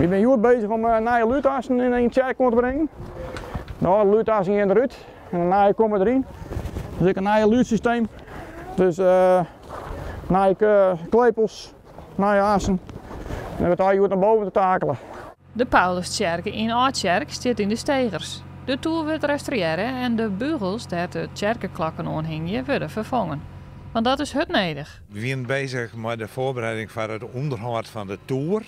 We zijn goed bezig om nieuwe luitassen in een kerk te brengen. Nou, de luitassen gaan eruit en de nieuwe komen erin. Dus ik een nieuw luidsysteem. Dus nieuwe klepels, nieuwe assen. En we gaan goed naar boven te takelen. De Pauluskerk in Oudkerk staat in de Stegers. De toer wordt restaureren en de beugels die de kerkenklakken aanhingen worden vervangen. Want dat is het nodig. We zijn bezig met de voorbereiding van het onderhoud van de toer.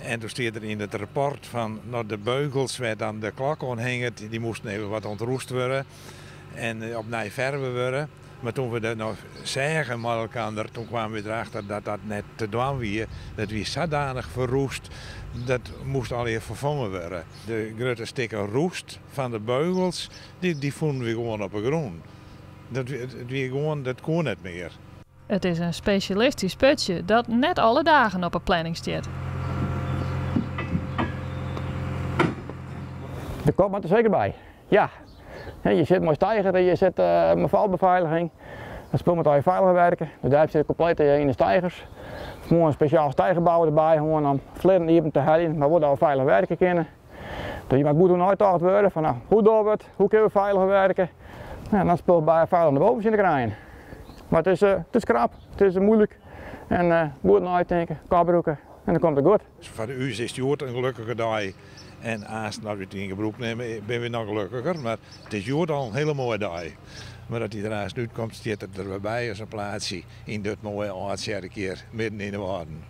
En toen staat er in het rapport van de beugels waar dan de klok aan hangt, die moesten even wat ontroest worden en opnieuw verven worden. Maar toen we dat nog zeggen met elkaar, toen kwamen we erachter dat dat net te doen was. Dat was zodanig verroest, dat moest al even vervangen worden. De grote stukken roest van de beugels, die vonden we gewoon op de grond. Dat kon niet meer. Het is een specialistisch putje dat net alle dagen op een planning staat. De kop moet er zeker bij, ja. Je zit mooi stijger en je zit met valbeveiliging. Dat spul moet je veilig werken. De duip zit compleet in de stijgers. Er moet een speciaal stijgerbouw erbij, gewoon om vliegen even te helpen, maar wordt al veilig werken kunnen. Dus je moet goed uitgedacht worden van nou, hoe doen we het, hoe kunnen we veilig werken. Nou, dan spul je veilig naar boven zien te krijgen. Maar het is krap, het is moeilijk. En goed uitdenken, kabroeken en dan komt het goed. Voor u is het een gelukkige dag. En als we het in gebruik nemen, ben we nog gelukkiger. Maar het is al een hele mooie dag. Maar dat hij eruit uitkomt, staat er weer bij als een plaatsje in dit mooie Oudkerk hier midden in de Waarden.